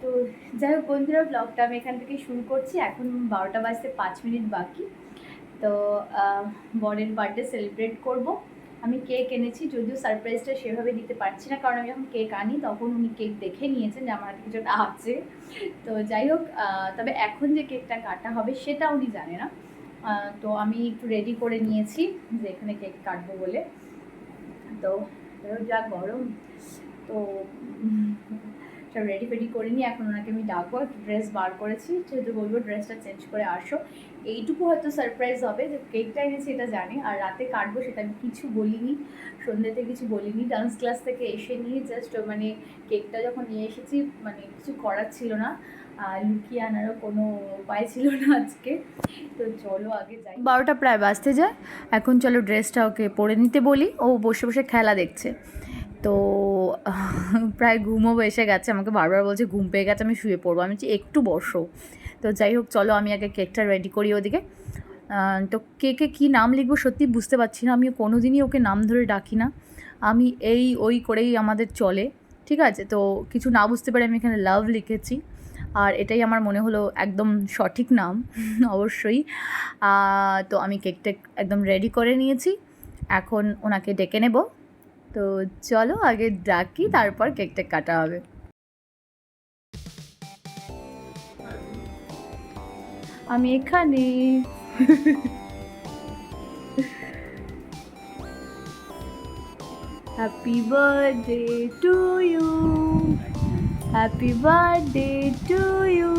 তো যাই হোক বন্ধুরা, ব্লগটা আমি এখান থেকে শুরু করছি। এখন 12টা বাজতে 5 মিনিট বাকি। তো বরের বার্থডে সেলিব্রেট করব। আমি কেক এনেছি, যদিও সারপ্রাইজটা সেভাবে দিতে পারছি না, কারণ আমি যখন কেক আনি তখন উনি কেক দেখে নিয়েছেন যে আমার হাতে কিছুটা আছে। তো যাই হোক, তবে এখন যে কেকটা কাটা হবে সেটা উনি জানে না। তো আমি একটু রেডি করে নিয়েছি যে এখানে কেক কাটবো বলে। তো যা গরম, তো সব রেডি ফেডি করে নিয়ে এখন ওনাকে আমি ডাকবো। ড্রেস বার করেছি, যেহেতু বলবো ড্রেসটা চেঞ্জ করে আসো। এইটুকু হয়তো সারপ্রাইজ হবে যে কেকটা এনেছি এটা জানি, আর রাতে কাটবো সেটা আমি কিছু বলিনি, সন্ধ্যেতে কিছু বলিনি। ডান্স ক্লাস থেকে এসে নিয়ে জাস্ট মানে কেকটা যখন নিয়ে এসেছি, মানে কিছু করার ছিল না, লুকিয়ে আনারও কোনো উপায় ছিল না আজকে। তো চলো আগে যাই। 12টা প্রায় বাজতে যায়। এখন চলো ড্রেসটা ওকে পরে নিতে বলি। ও বসে বসে খেলা দেখছে। তো প্রায় ঘুমও এসে গেছে, আমাকে বারবার বলছে ঘুম পেয়ে গেছে, আমি শুয়ে পড়বো। আমি একটু বসো। তো যাই হোক চলো আমি আগে কেকটা রেডি করি ওদিকে। তো কেকে কী নাম লিখবো সত্যি বুঝতে পারছি না। আমি কোনো দিনই ওকে নাম ধরে ডাকি না, আমি এই ওই করেই আমাদের চলে, ঠিক আছে। তো কিছু না বুঝতে পারে আমি এখানে লাভ লিখেছি, আর এটাই আমার মনে হলো একদম সঠিক নাম অবশ্যই। তো আমি কেকটা একদম রেডি করে নিয়েছি, এখন ওনাকে ডেকে নেব। তো চলো আগে ডাকি, তারপর কেকটা কাটা হবে। আমি এখানে। Happy birthday to you, happy birthday to you.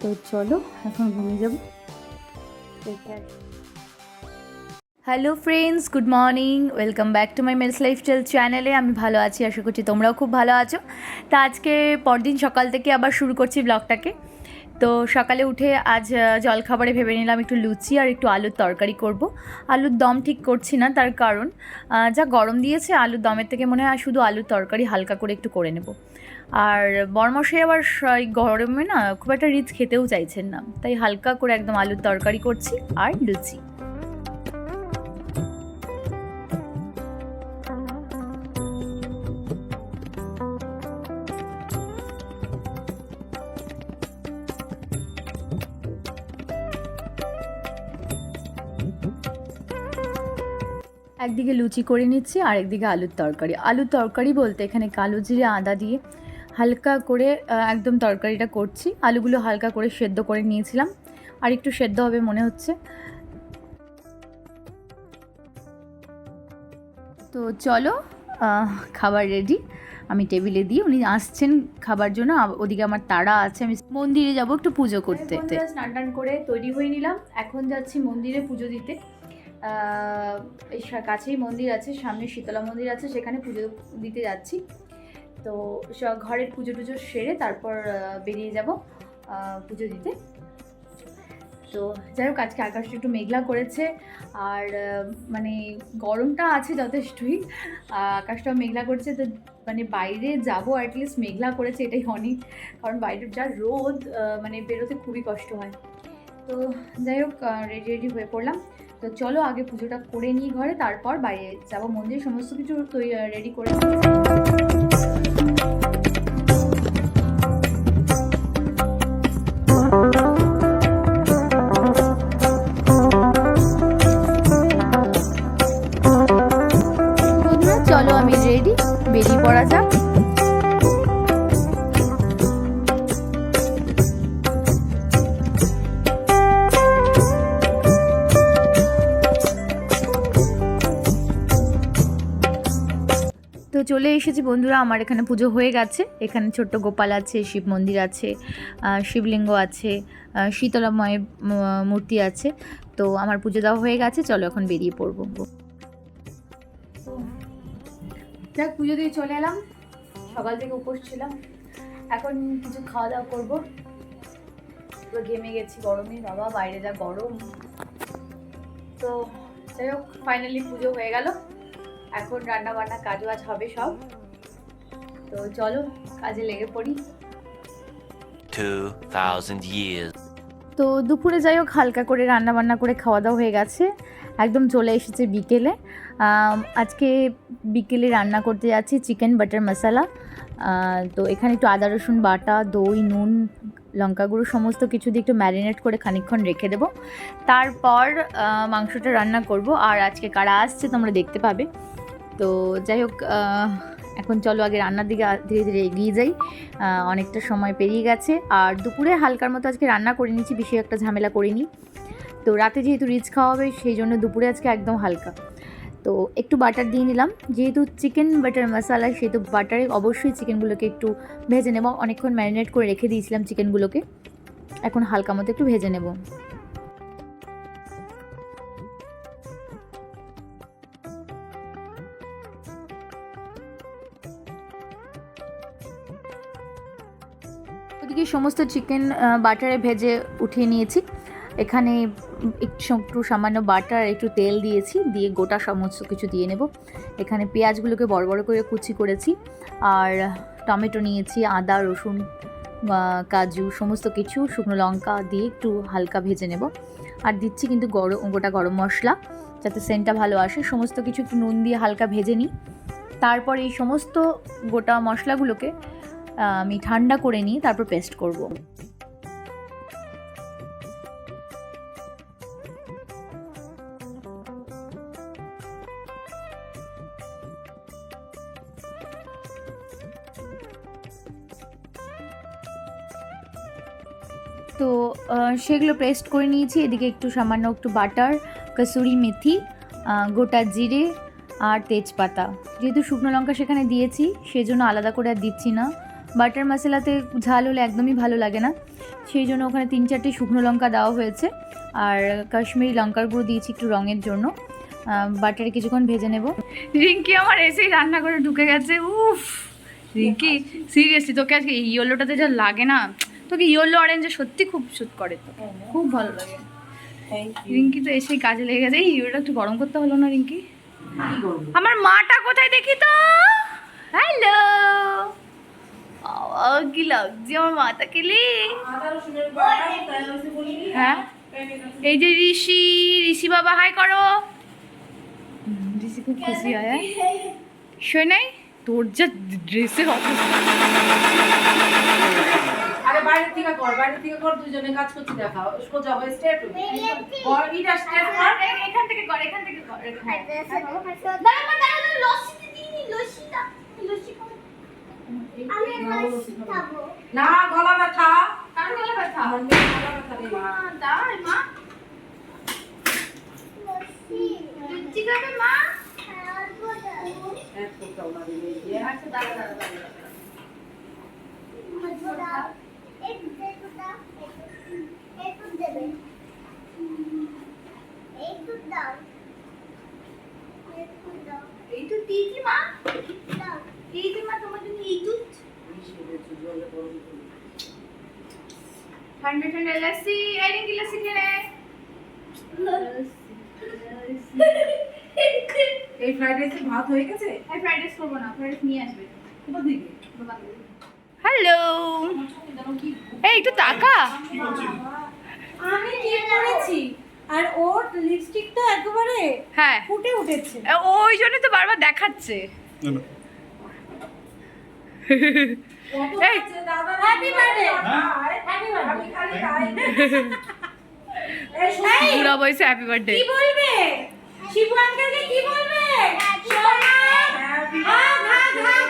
তো চলো এখন ঘুমিয়ে যাবো। Hello friends, good morning, welcome back to my Mel's lifestyle চ্যানেলে। আমি ভালো আছি, আশা করছি তোমরাও খুব ভালো আছো। তা আজকে পরদিন সকাল থেকে আবার শুরু করছি ব্লগটাকে। তো সকালে উঠে আজ জলখাবারে ভেবে নিলাম একটু লুচি আর একটু আলুর তরকারি করব। আলুর দম ঠিক করছি না, তার কারণ যা গরম দিয়েছে, আলুর দমের থেকে মনে হয় শুধু আলুর তরকারি হালকা করে একটু করে নেব। আর বরমশাই আবার এই গরমে না খুব একটা রিচ খেতেও চাইছেন না, তাই হালকা করে একদম আলুর তরকারি করছি আর লুচি। একদিকে লুচি করে নিচ্ছি আর একদিকে আলুর তরকারি। আলুর তরকারি বলতে এখানে কালো জিরে আদা দিয়ে হালকা করে একদম তরকারিটা করছি। আলুগুলো হালকা করে সেদ্ধ করে নিয়েছিলাম, আর একটু সেদ্ধ হবে মনে হচ্ছে। তো চলো খাবার রেডি, আমি টেবিলে দিয়ে উনি আসছেন খাবার জন্য। ওদিকে আমার তাড়া আছে, আমি মন্দিরে যাব একটু পুজো করতে। স্নান টান করে তৈরি হয়ে নিলাম, এখন যাচ্ছি মন্দিরে পুজো দিতে। এই কাছেই মন্দির আছে, সামনে শীতলা মন্দির আছে, সেখানে পুজো দিতে যাচ্ছি। তো ঘরের পুজো টুজো সেরে তারপর বেরিয়ে যাব পুজো দিতে। তো যাই হোক আজকে আকাশটা একটু মেঘলা করেছে, আর মানে গরমটা আছে যথেষ্টই, আকাশটাও মেঘলা করেছে। তো মানে বাইরে যাবো অ্যাটলিস্ট মেঘলা করেছে এটাই অনেক, কারণ বাইরের যা রোদ, মানে বেরোতে খুবই কষ্ট হয়। তো যাই হোক রেডি হয়ে পড়লাম। তো চলো আগে পুজোটা করে নিই ঘরে, তারপর বাইরে যাবো মন্দিরে। সমস্ত কিছু রেডি করে চলো আমি রেডি, বেরিয়ে পড়া যাক। চলে এসেছি বন্ধুরা, আমার এখানে পুজো হয়ে গেছে। এখানে ছোট্ট গোপাল আছে, শিব মন্দির আছে, শিবলিঙ্গ আছে, শীতলা মায়ের মূর্তি আছে। তো আমার পুজো দেওয়া হয়ে গেছে, চলো এখন বেরিয়ে পড়বো। যাক, পুজো দিয়ে চলে এলাম। সকাল থেকে উপোস ছিলাম, এখন কিছু খাওয়া দাওয়া করবো। পুরো ঘেমে গেছি গরমে, বাবা বাইরে যা গরম। তো যাই হোক, ফাইনালি পুজো হয়ে গেল। এখন রান্না বান্না কাজ বাজ হবে সব। তো চলো কাজে লেগে পড়ি। 2000 years. তো দুপুরে যাই হোক হালকা করে রান্না বান্না করে খাওয়া দাওয়া হয়ে গেছে, একদম চলে এসেছে বিকেলে। আজকে বিকেলে রান্না করতে যাচ্ছি চিকেন বাটার মশলা। তো এখানে একটু আদা রসুন বাটা, দই, নুন, লঙ্কা গুঁড়ো সমস্ত কিছু দিয়ে একটু ম্যারিনেট করে খানিকক্ষণ রেখে দেবো। তারপর মাংসটা রান্না করব। আর আজকে কারা আসছে তোমরা দেখতে পাবে। তো যাই হোক, এখন চলো আগে রান্নার দিকে ধীরে ধীরে এগিয়ে যাই। অনেকটা সময় পেরিয়ে গেছে। আর দুপুরে হালকার মতো আজকে রান্না করে নিয়েছি, বেশি একটা ঝামেলা করিনি। তো রাতে যেহেতু রিচ খাওয়া হবে সেই জন্য দুপুরে আজকে একদম হালকা। তো একটু বাটার দিয়ে নিলাম, যেহেতু চিকেন বাটার মশলা সেহেতু বাটারে অবশ্যই চিকেনগুলোকে একটু ভেজে নেব। অনেকক্ষণ ম্যারিনেট করে রেখে দিয়েছিলাম চিকেনগুলোকে, এখন হালকা মতো একটু ভেজে নেব। ওদিকে সমস্ত চিকেন বাটারে ভেজে উঠিয়ে নিয়েছি। এখানে একটু সামান্য বাটার, একটু তেল দিয়েছি, দিয়ে গোটা সমস্ত কিছু দিয়ে নেব। এখানে পেঁয়াজগুলোকে বড় বড় করে কুচি করেছি, আর টমেটো নিয়েছি, আদা রসুন কাজু সমস্ত কিছু, শুকনো লঙ্কা দিয়ে একটু হালকা ভেজে নেব। আর দিচ্ছি কিন্তু গোটা গরম মশলা, যাতে সেন্টটা ভালো আসে। সমস্ত কিছু একটু নুন দিয়ে হালকা ভেজে নিই। তারপর এই সমস্ত গোটা মশলাগুলোকে আমি ঠান্ডা করে নিই, তারপর পেস্ট করব। তো সেগুলো পেস্ট করে নিয়েছি। এদিকে একটু সামান্য একটু বাটার, কসুরি মেথি, গোটা জিরে আর তেজপাতা, যেহেতু শুকনো লঙ্কা সেখানে দিয়েছি সেজন্য আলাদা করে আর দিচ্ছি না। বাটার মশলাতে ঝাল হলে একদমই ভালো লাগে না, সেই জন্য ওখানে 3-4টে শুকনো লঙ্কা দেওয়া হয়েছে। আর কাশ্মীরি লঙ্কার গুঁড়ো দিয়েছি একটু রঙের জন্য। বাটারে কিছুক্ষণ ভেজে নেব। রিঙ্কি আমার এসেই রান্না করে ঢুকে গেছে। উফ রিঙ্কি, সিরিয়াসলি তোকে আজকে এই ইয়েলোটাতে যা লাগে না, তোকে ইয়েলো অরেঞ্জে সত্যি খুব শুট করে, তো খুব ভালো লাগে। রিঙ্কি তো এসেই কাজে লেগে গেছে। এই ইয়েলোটা একটু গরম করতে হলো না রিঙ্কি? আমার মাটা কোথায় দেখি তো। হ্যালো, কি লাগছে আমার মাথা কেলি। হ্যাঁ, এই যে ঋষি বাবা হাই করো। ঋষি খুব খুশি হয়। শোনাই তোর যা ড্রেসের অবস্থা। আরে বাইরে থেকে কর দুজনে কাজ করতে দেখাও, সোজা হয়ে স্ট্রেট কর। এটা স্ট্রেট কর, এখান থেকে কর। দাঁড়া লস্যি দিই, লস্যিটা আমি লস্যি খাবো না। গলা ব্যথা, কার গলা ব্যথা? আমার মেয়ে গলা ব্যথা রে মা। দাঁড়া মা, লস্যি খাবে মা? এক ফোঁটা ওনা দিয়ে। আচ্ছা দাঁড়া এই তো দিদি মা, এই যে মা তোমার জন্য এই দুধ ঠান্ডা ঠান্ডা লস্যি। এই কি লস্যি খেলে? এই ফ্রাইড রাইসে ভাত হয়ে গেছে। এই ফ্রাইড রাইস করবো না, ফ্রাইড রাইস নিয়ে আসবে। কোথা থেকে? হ্যালো, এই একটু তাকা। আমি কি করেছি? আর ওর লিপস্টিকটা একেবারে হ্যাঁ ফুটে উঠেছে। ওই জন্য তো বারবার দেখাচ্ছে। এই দাদা হ্যাপি বার্থডে। Happy birthday. আমি খালি তাই। বুড়া বয়সে হ্যাপি বার্থডে কি বলবে? শিবু আঙ্কেলকে কি বলবে? সোনা হাগ হাগ হাগ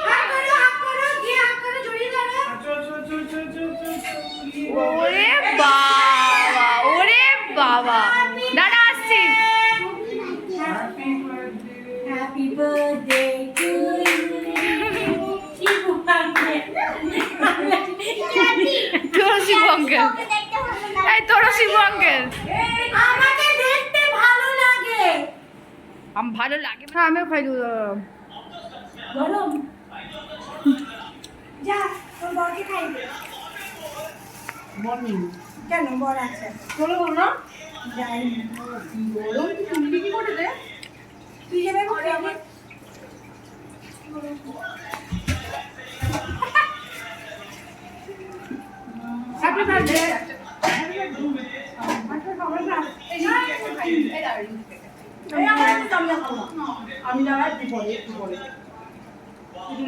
হাগ হাগ করো, গিয়ে হাগ করো, জড়িয়ে ধরো। ওরে বাবা, ওরে বাবা, দাঁড়া আসছি। হ্যাপি বার্থডে আঙ্কেল, এই তোরও শিবু আঙ্কেল। আমাকে দেখতে ভালো লাগে। ভালো লাগে, আমিও খাই দেবো। গরম যা তোর বরকে খাইবে। মর্নিং কেন বর আছে চলে গেল না যাই গরম তুলবি কি করে রে তুই যাবে খাইবে। হ্যাপি বার্থডে আমি না একটু পরে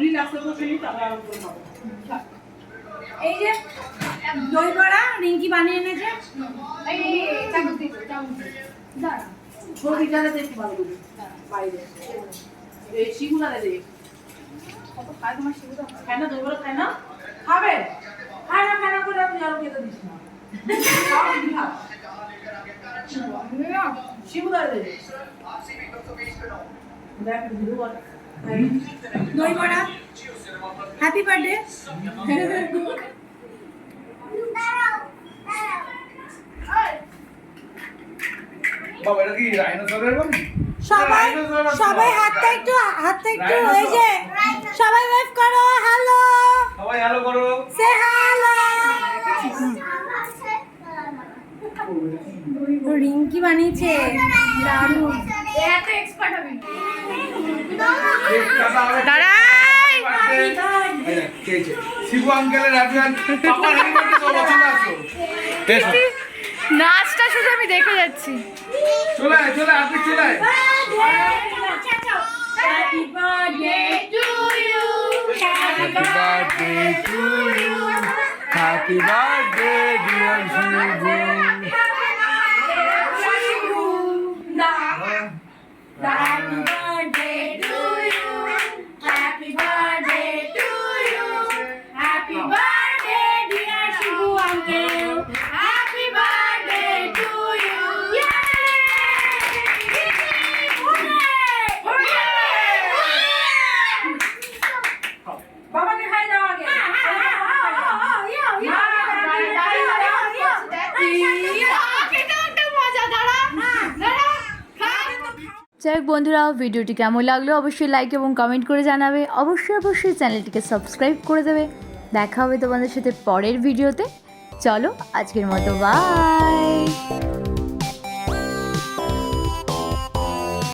রিল্যাক্স করতে নি তারপর আরো করে খাবো এই যে দই বড়া রিঙ্কি বানিয়ে এনেছে। ছবিটাতে দেখতে ভালো করে বাইরে এই শিগুলা দে খায় না দই বড়া খায় না খাবে খায় না করে আপনি আরো খেতে দিস না শিগুলা দে দেখ ভিডিও কর দই বড়া হ্যাপি বার্থডে। বাবা এটা কি ডাইনোসরের বাড়ি? সবাই সবাই হাতটা একটু এই যে সবাই ওয়েভ করো হ্যালো সবাই হ্যালো করো। সে হ্যালো। রিঙ্কি বানিয়েছে দারুণ। এত এক্সপার্ট হবে কেক কাটা হবে। দাঁড়াই। এই দেখ, খেয়েছে। শিবু আঙ্কেলের হ্যাপি বার্থডে। পাপার হ্যাপি বার্থডে তো চলে আসো। এসো। নাচটা শুধু আমি দেখে যাচ্ছি। চলে আয় আপনি চলে আয়। Happy birthday to you. Happy birthday to you. Happy birthday dear Shibu. Happy birthday to you. Happy birthday to you. Happy birthday dear Shibu uncle. Happy birthday to you. বাবাকে খাই দাও আগে যাই হোক বন্ধুরা, ভিডিওটি কেমন লাগলো অবশ্যই লাইক এবং কমেন্ট করে জানাবে। অবশ্যই চ্যানেলটিকে সাবস্ক্রাইব করে দেবে। দেখা হবে তোমাদের সাথে পরের ভিডিওতে। চলো আজকের মতো বাই।